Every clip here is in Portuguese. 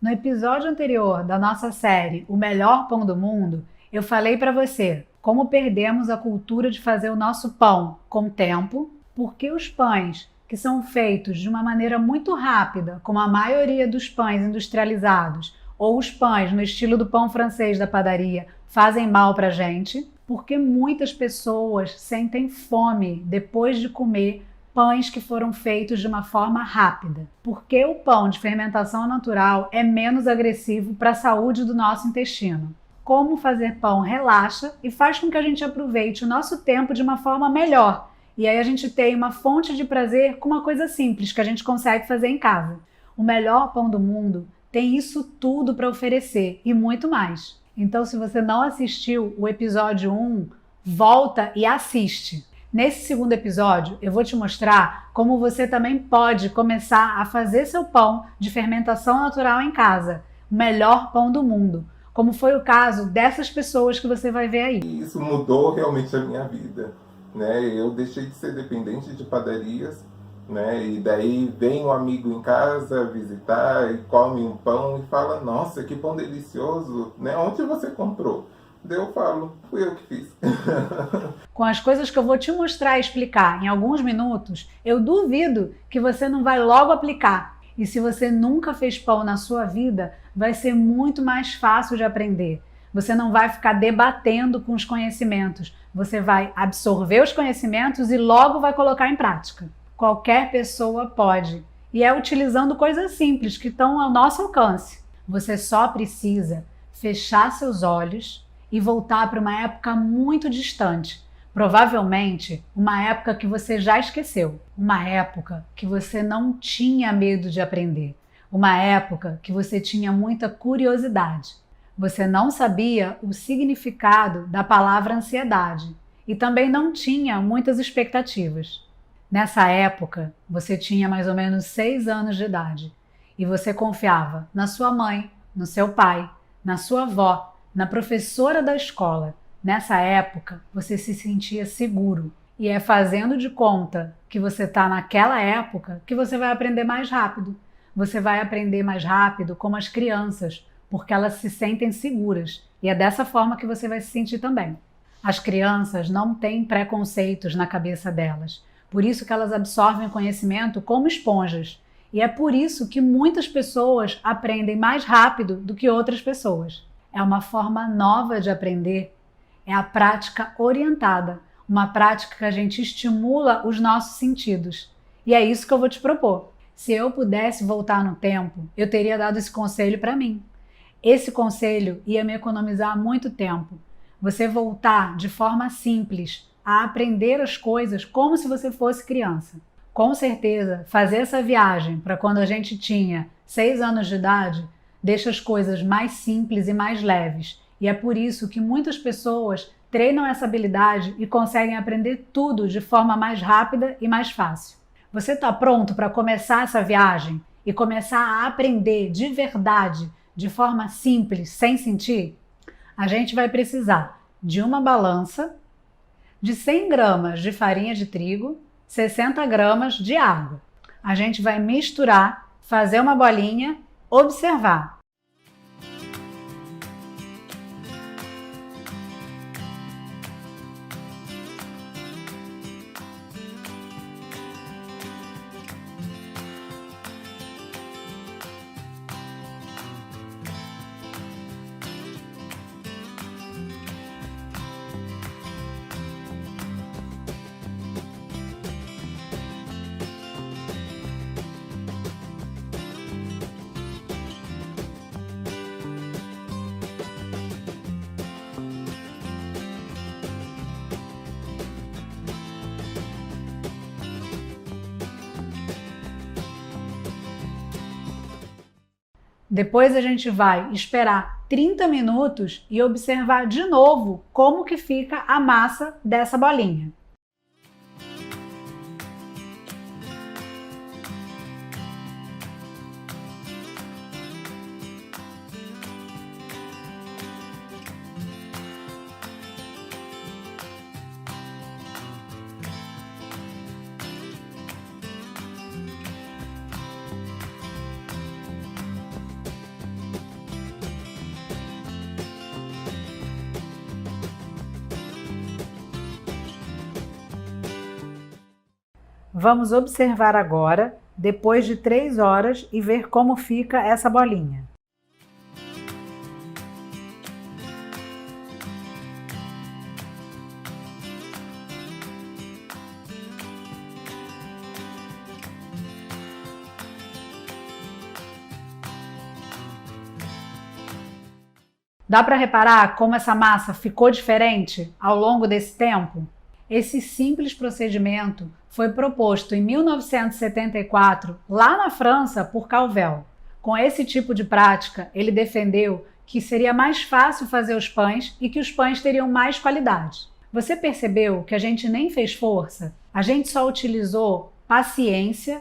No episódio anterior da nossa série O Melhor Pão do Mundo, eu falei para você como perdemos a cultura de fazer o nosso pão com tempo, porque os pães que são feitos de uma maneira muito rápida, como a maioria dos pães industrializados, ou os pães no estilo do pão francês da padaria, fazem mal para a gente, porque muitas pessoas sentem fome depois de comer pães que foram feitos de uma forma rápida. Porque o pão de fermentação natural é menos agressivo para a saúde do nosso intestino. Como fazer pão relaxa e faz com que a gente aproveite o nosso tempo de uma forma melhor. E aí a gente tem uma fonte de prazer com uma coisa simples que a gente consegue fazer em casa. O melhor pão do mundo tem isso tudo para oferecer e muito mais. Então, se você não assistiu o episódio 1, volta e assiste. Nesse segundo episódio, eu vou te mostrar como você também pode começar a fazer seu pão de fermentação natural em casa, o melhor pão do mundo, como foi o caso dessas pessoas que você vai ver aí. E isso mudou realmente a minha vida, né? Eu deixei de ser dependente de padarias, né? E daí vem um amigo em casa visitar e come um pão e fala: nossa, que pão delicioso, né? Onde você comprou? Daí eu falo: fui eu que fiz. Com as coisas que eu vou te mostrar e explicar em alguns minutos, eu duvido que você não vai logo aplicar. E se você nunca fez pão na sua vida, vai ser muito mais fácil de aprender. Você não vai ficar debatendo com os conhecimentos. Você vai absorver os conhecimentos e logo vai colocar em prática. Qualquer pessoa pode. E é utilizando coisas simples que estão ao nosso alcance. Você só precisa fechar seus olhos e voltar para uma época muito distante. Provavelmente uma época que você já esqueceu. Uma época que você não tinha medo de aprender. Uma época que você tinha muita curiosidade. Você não sabia o significado da palavra ansiedade e também não tinha muitas expectativas. Nessa época, você tinha mais ou menos 6 anos de idade e você confiava na sua mãe, no seu pai, na sua avó, na professora da escola. Nessa época, você se sentia seguro. E é fazendo de conta que você está naquela época que você vai aprender mais rápido. Você vai aprender mais rápido como as crianças, porque elas se sentem seguras. E é dessa forma que você vai se sentir também. As crianças não têm preconceitos na cabeça delas. Por isso que elas absorvem conhecimento como esponjas. E é por isso que muitas pessoas aprendem mais rápido do que outras pessoas. É uma forma nova de aprender, é a prática orientada, uma prática que a gente estimula os nossos sentidos. E é isso que eu vou te propor. Se eu pudesse voltar no tempo, eu teria dado esse conselho para mim. Esse conselho ia me economizar muito tempo. Você voltar de forma simples a aprender as coisas como se você fosse criança. Com certeza, fazer essa viagem para quando a gente tinha 6 anos de idade deixa as coisas mais simples e mais leves. E é por isso que muitas pessoas treinam essa habilidade e conseguem aprender tudo de forma mais rápida e mais fácil. Você está pronto para começar essa viagem e começar a aprender de verdade, de forma simples, sem sentir? A gente vai precisar de uma balança, de 100 gramas de farinha de trigo, 60 gramas de água. A gente vai misturar, fazer uma bolinha, observar. Depois a gente vai esperar 30 minutos e observar de novo como que fica a massa dessa bolinha. Vamos observar agora, depois de 3 horas, e ver como fica essa bolinha. Dá para reparar como essa massa ficou diferente ao longo desse tempo? Esse simples procedimento foi proposto em 1974, lá na França, por Calvel. Com esse tipo de prática, ele defendeu que seria mais fácil fazer os pães e que os pães teriam mais qualidade. Você percebeu que a gente nem fez força? A gente só utilizou paciência,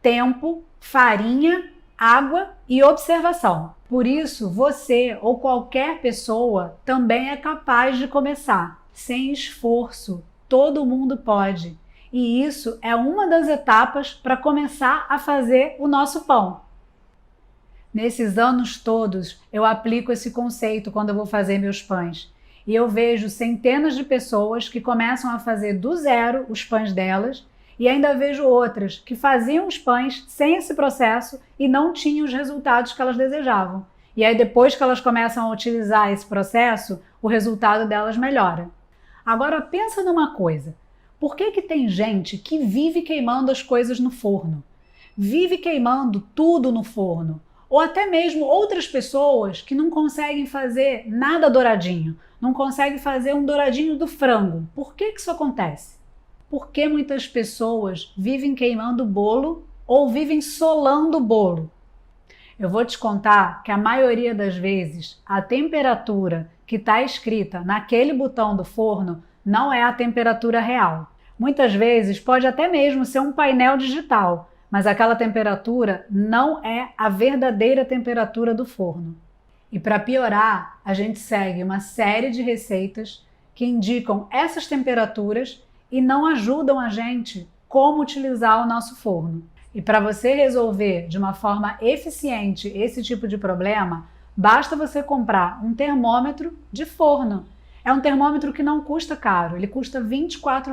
tempo, farinha, água e observação. Por isso, você ou qualquer pessoa também é capaz de começar. Sem esforço, todo mundo pode. E isso é uma das etapas para começar a fazer o nosso pão. Nesses anos todos, eu aplico esse conceito quando eu vou fazer meus pães. E eu vejo centenas de pessoas que começam a fazer do zero os pães delas, e ainda vejo outras que faziam os pães sem esse processo e não tinham os resultados que elas desejavam. E aí depois que elas começam a utilizar esse processo, o resultado delas melhora. Agora pensa numa coisa. Por que tem gente que vive queimando as coisas no forno? Vive queimando tudo no forno. Ou até mesmo outras pessoas que não conseguem fazer nada douradinho. Não conseguem fazer um douradinho do frango. Por que isso acontece? Porque muitas pessoas vivem queimando bolo ou vivem solando o bolo. Eu vou te contar que a maioria das vezes a temperatura que está escrita naquele botão do forno não é a temperatura real. Muitas vezes pode até mesmo ser um painel digital, mas aquela temperatura não é a verdadeira temperatura do forno. E para piorar, a gente segue uma série de receitas que indicam essas temperaturas e não ajudam a gente como utilizar o nosso forno. E para você resolver de uma forma eficiente esse tipo de problema, basta você comprar um termômetro de forno. É um termômetro que não custa caro, ele custa R$ 24.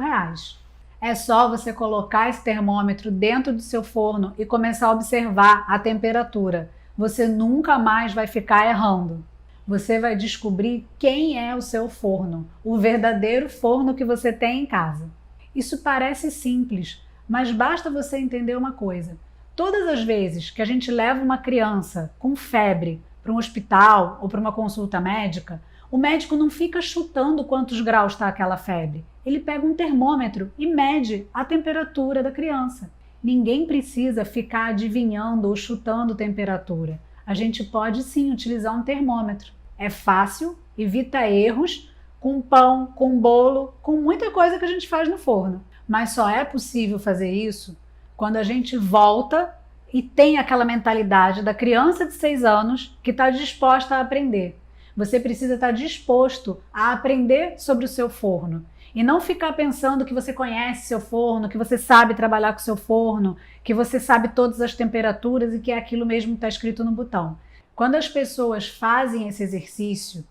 É só você colocar esse termômetro dentro do seu forno e começar a observar a temperatura. Você nunca mais vai ficar errando. Você vai descobrir quem é o seu forno, o verdadeiro forno que você tem em casa. Isso parece simples, mas basta você entender uma coisa. Todas as vezes que a gente leva uma criança com febre para um hospital ou para uma consulta médica, o médico não fica chutando quantos graus está aquela febre. Ele pega um termômetro e mede a temperatura da criança. Ninguém precisa ficar adivinhando ou chutando temperatura. A gente pode sim utilizar um termômetro. É fácil, evita erros com pão, com bolo, com muita coisa que a gente faz no forno. Mas só é possível fazer isso quando a gente volta e tem aquela mentalidade da criança de 6 anos que está disposta a aprender. Você precisa estar disposto a aprender sobre o seu forno e não ficar pensando que você conhece seu forno, que você sabe trabalhar com seu forno, que você sabe todas as temperaturas e que é aquilo mesmo que está escrito no botão. Quando as pessoas fazem esse exercício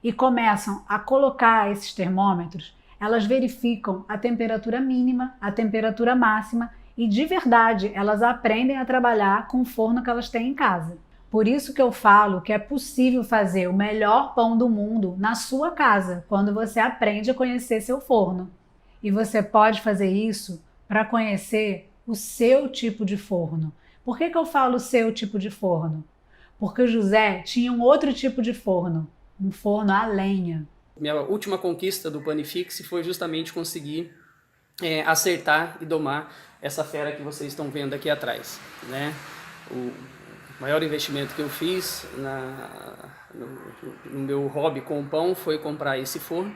e começam a colocar esses termômetros, elas verificam a temperatura mínima, a temperatura máxima e de verdade elas aprendem a trabalhar com o forno que elas têm em casa. Por isso que eu falo que é possível fazer o melhor pão do mundo na sua casa, quando você aprende a conhecer seu forno. E você pode fazer isso para conhecer o seu tipo de forno. Por que eu falo o seu tipo de forno? Porque o José tinha um outro tipo de forno, um forno a lenha. Minha última conquista do Panifixe foi justamente conseguir acertar e domar essa fera que vocês estão vendo aqui atrás, né? O maior investimento que eu fiz no meu hobby com o pão foi comprar esse forno,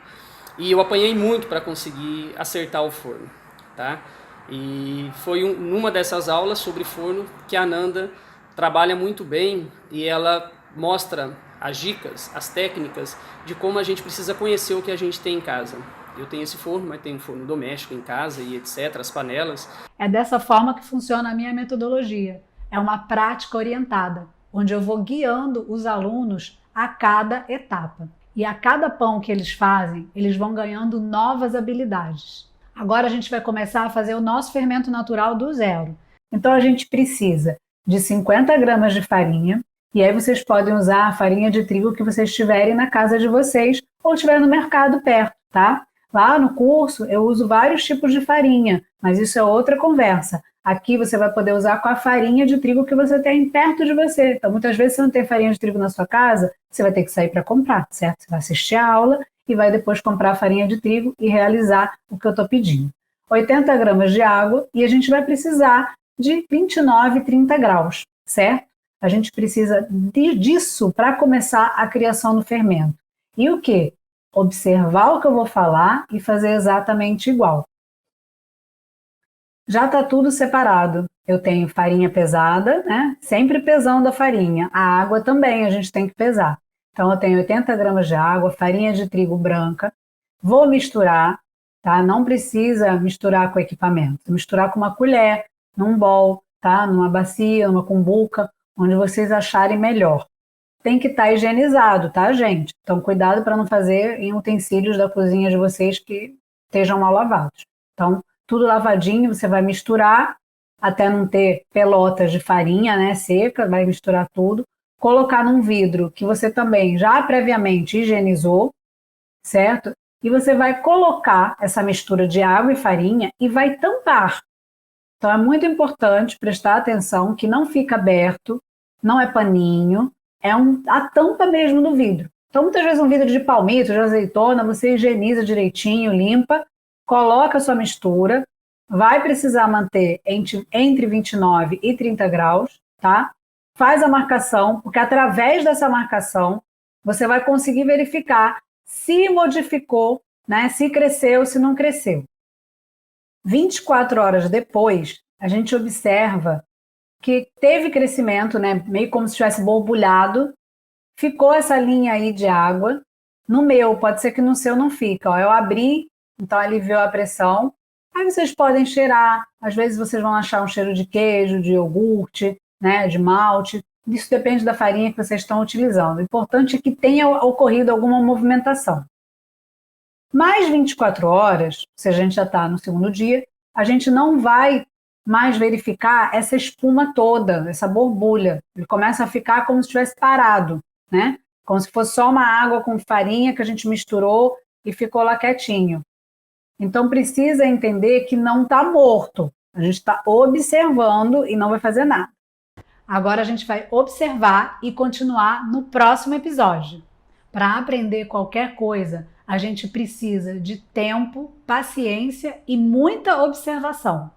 e eu apanhei muito para conseguir acertar o forno, tá? E foi numa dessas aulas sobre forno que a Nanda trabalha muito bem, e ela mostra as dicas, as técnicas de como a gente precisa conhecer o que a gente tem em casa. Eu tenho esse forno, mas tenho um forno doméstico em casa e etc, as panelas. É dessa forma que funciona a minha metodologia. É uma prática orientada, onde eu vou guiando os alunos a cada etapa. E a cada pão que eles fazem, eles vão ganhando novas habilidades. Agora a gente vai começar a fazer o nosso fermento natural do zero. Então a gente precisa de 50 gramas de farinha, e aí vocês podem usar a farinha de trigo que vocês tiverem na casa de vocês ou tiver no mercado perto, tá? Lá no curso eu uso vários tipos de farinha, mas isso é outra conversa. Aqui você vai poder usar com a farinha de trigo que você tem perto de você. Então muitas vezes você não tem farinha de trigo na sua casa, você vai ter que sair para comprar, certo? Você vai assistir a aula e vai depois comprar a farinha de trigo e realizar o que eu estou pedindo. 80 gramas de água e a gente vai precisar de 29, 30 graus, certo? A gente precisa disso para começar a criação do fermento. E o quê? Observar o que eu vou falar e fazer exatamente igual. Já está tudo separado. Eu tenho farinha pesada, né? Sempre pesando a farinha. A água também a gente tem que pesar. Então eu tenho 80 gramas de água, farinha de trigo branca. Vou misturar, tá? Não precisa misturar com equipamento. Misturar com uma colher, num bowl, tá? Numa bacia, numa cumbuca, onde vocês acharem melhor. Tem que estar higienizado, tá, gente? Então cuidado para não fazer em utensílios da cozinha de vocês que estejam mal lavados. Então tudo lavadinho, você vai misturar até não ter pelotas de farinha, né, seca, vai misturar tudo, colocar num vidro que você também já previamente higienizou, certo? E você vai colocar essa mistura de água e farinha e vai tampar. Então é muito importante prestar atenção que não fica aberto, não é paninho, é a tampa mesmo do vidro. Então muitas vezes um vidro de palmito, de azeitona, você higieniza direitinho, limpa, coloca a sua mistura, vai precisar manter entre 29 e 30 graus, tá? Faz a marcação, porque através dessa marcação você vai conseguir verificar se modificou, né? Se cresceu, se não cresceu. 24 horas depois, a gente observa que teve crescimento, né? Meio como se tivesse borbulhado, ficou essa linha aí de água. No meu, pode ser que no seu não fica, ó. Eu abri, então aliviou a pressão. Aí vocês podem cheirar, às vezes vocês vão achar um cheiro de queijo, de iogurte, né, de malte. Isso depende da farinha que vocês estão utilizando. O importante é que tenha ocorrido alguma movimentação. Mais 24 horas, se a gente já está no segundo dia, a gente não vai mais verificar essa espuma toda, essa borbulha. Ele começa a ficar como se tivesse parado, né? Como se fosse só uma água com farinha que a gente misturou e ficou lá quietinho. Então precisa entender que não está morto. A gente está observando e não vai fazer nada. Agora a gente vai observar e continuar no próximo episódio. Para aprender qualquer coisa, a gente precisa de tempo, paciência e muita observação.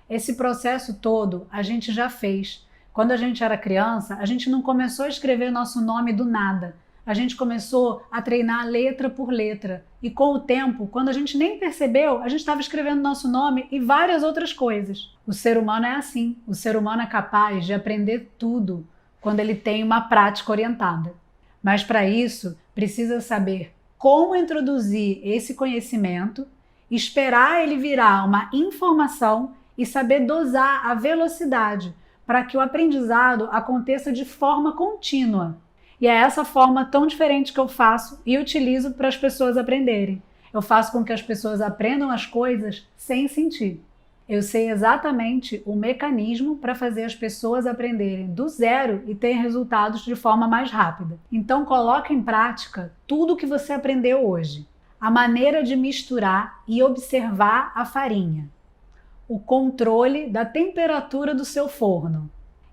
Esse processo todo a gente já fez. Quando a gente era criança, a gente não começou a escrever nosso nome do nada. A gente começou a treinar letra por letra. E com o tempo, quando a gente nem percebeu, a gente estava escrevendo nosso nome e várias outras coisas. O ser humano é assim. O ser humano é capaz de aprender tudo quando ele tem uma prática orientada. Mas para isso, precisa saber como introduzir esse conhecimento, esperar ele virar uma informação e saber dosar a velocidade para que o aprendizado aconteça de forma contínua. E é essa forma tão diferente que eu faço e utilizo para as pessoas aprenderem. Eu faço com que as pessoas aprendam as coisas sem sentir. Eu sei exatamente o mecanismo para fazer as pessoas aprenderem do zero e ter resultados de forma mais rápida. Então coloque em prática tudo o que você aprendeu hoje. A maneira de misturar e observar a farinha. O controle da temperatura do seu forno.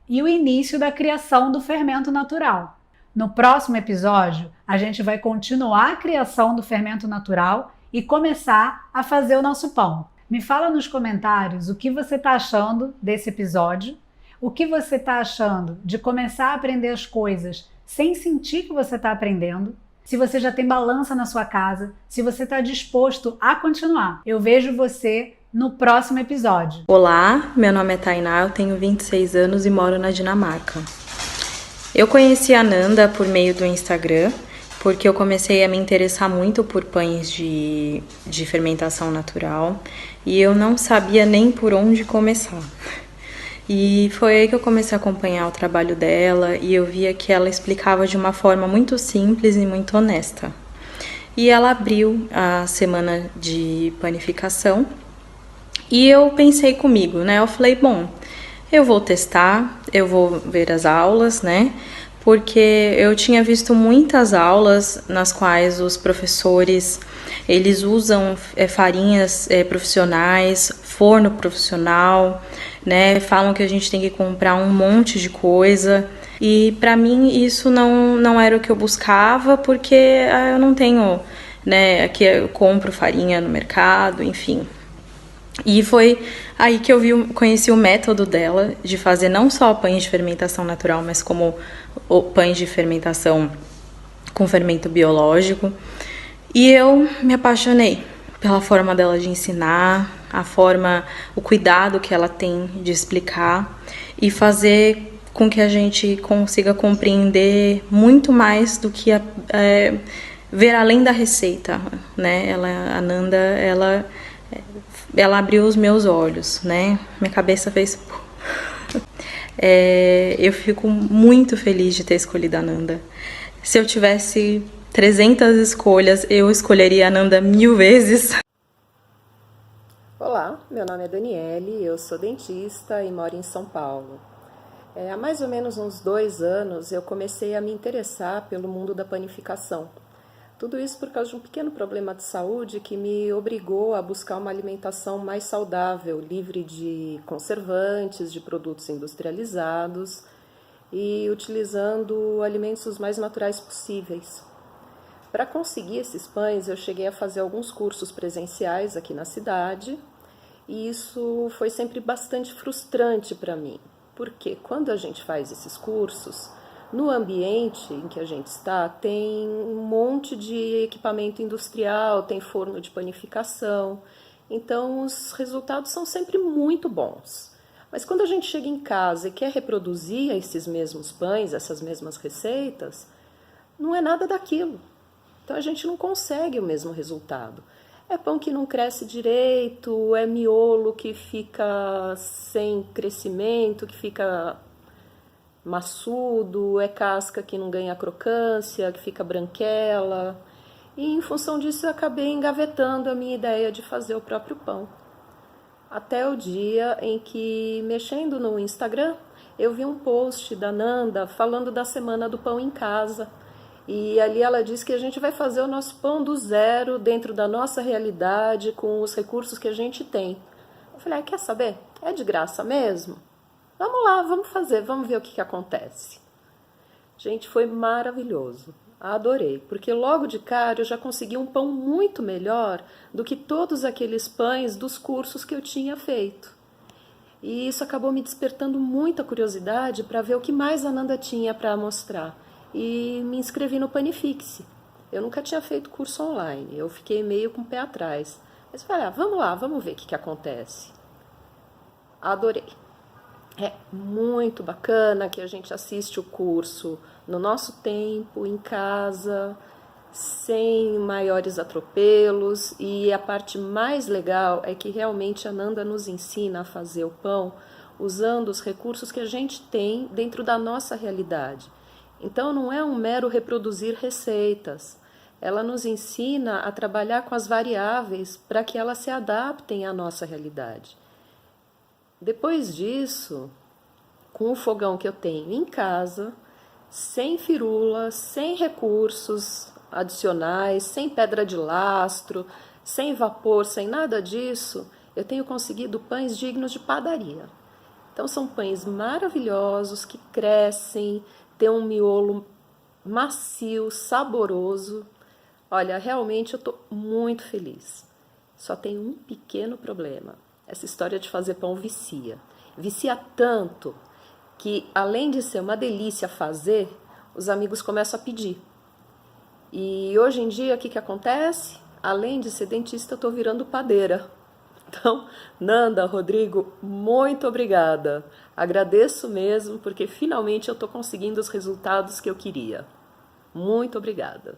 E o início da criação do fermento natural. No próximo episódio, a gente vai continuar a criação do fermento natural e começar a fazer o nosso pão. Me fala nos comentários o que você está achando desse episódio, o que você está achando de começar a aprender as coisas sem sentir que você está aprendendo, se você já tem balança na sua casa, se você está disposto a continuar. Eu vejo você no próximo episódio. Olá, meu nome é Tainá, eu tenho 26 anos e moro na Dinamarca. Eu conheci a Nanda por meio do Instagram, porque eu comecei a me interessar muito por pães de fermentação natural e eu não sabia nem por onde começar. E foi aí que eu comecei a acompanhar o trabalho dela e eu via que ela explicava de uma forma muito simples e muito honesta. E ela abriu a semana de panificação E eu pensei comigo, né? Eu falei, bom, eu vou testar, eu vou ver as aulas, né? Porque eu tinha visto muitas aulas nas quais os professores, eles usam farinhas profissionais, forno profissional, né? Falam que a gente tem que comprar um monte de coisa. E para mim isso não era o que eu buscava, porque eu não tenho, né? Aqui eu compro farinha no mercado, enfim. E foi aí que eu conheci o método dela de fazer não só pães de fermentação natural, mas como pães de fermentação com fermento biológico. E eu me apaixonei pela forma dela de ensinar, o cuidado que ela tem de explicar e fazer com que a gente consiga compreender muito mais do que ver além da receita, né? A Nanda, ela abriu os meus olhos, né? Minha cabeça fez... eu fico muito feliz de ter escolhido a Nanda. Se eu tivesse 300 escolhas, eu escolheria a Nanda 1000 vezes. Olá, meu nome é Daniele, eu sou dentista e moro em São Paulo. Há mais ou menos uns 2 anos eu comecei a me interessar pelo mundo da panificação. Tudo isso por causa de um pequeno problema de saúde que me obrigou a buscar uma alimentação mais saudável, livre de conservantes, de produtos industrializados e utilizando alimentos os mais naturais possíveis. Para conseguir esses pães, eu cheguei a fazer alguns cursos presenciais aqui na cidade e isso foi sempre bastante frustrante para mim, porque quando a gente faz esses cursos, no ambiente em que a gente está, tem um monte de equipamento industrial, tem forno de panificação, então os resultados são sempre muito bons. Mas quando a gente chega em casa e quer reproduzir esses mesmos pães, essas mesmas receitas, não é nada daquilo. Então a gente não consegue o mesmo resultado. É pão que não cresce direito, é miolo que fica sem crescimento, que fica maçudo, é casca que não ganha crocância, que fica branquela. E em função disso eu acabei engavetando a minha ideia de fazer o próprio pão. Até o dia em que, mexendo no Instagram, eu vi um post da Nanda falando da Semana do Pão em Casa. E ali ela disse que a gente vai fazer o nosso pão do zero, dentro da nossa realidade, com os recursos que a gente tem. Eu falei, quer saber? É de graça mesmo? Vamos lá, vamos fazer, vamos ver o que acontece. Gente, foi maravilhoso. Adorei, porque logo de cara eu já consegui um pão muito melhor do que todos aqueles pães dos cursos que eu tinha feito. E isso acabou me despertando muita curiosidade para ver o que mais a Nanda tinha para mostrar. E me inscrevi no Panifixe. Eu nunca tinha feito curso online, eu fiquei meio com o pé atrás. Mas falei, vamos lá, vamos ver o que acontece. Adorei. É muito bacana que a gente assiste o curso no nosso tempo, em casa, sem maiores atropelos. E a parte mais legal é que realmente a Nanda nos ensina a fazer o pão usando os recursos que a gente tem dentro da nossa realidade. Então não é um mero reproduzir receitas. Ela nos ensina a trabalhar com as variáveis para que elas se adaptem à nossa realidade. Depois disso, com o fogão que eu tenho em casa, sem firula, sem recursos adicionais, sem pedra de lastro, sem vapor, sem nada disso, eu tenho conseguido pães dignos de padaria. Então são pães maravilhosos que crescem, têm um miolo macio, saboroso. Olha, realmente eu estou muito feliz. Só tem um pequeno problema. Essa história de fazer pão vicia. Vicia tanto que, além de ser uma delícia fazer, os amigos começam a pedir. E hoje em dia, o que acontece? Além de ser dentista, eu estou virando padeira. Então, Nanda, Rodrigo, muito obrigada. Agradeço mesmo, porque finalmente eu estou conseguindo os resultados que eu queria. Muito obrigada.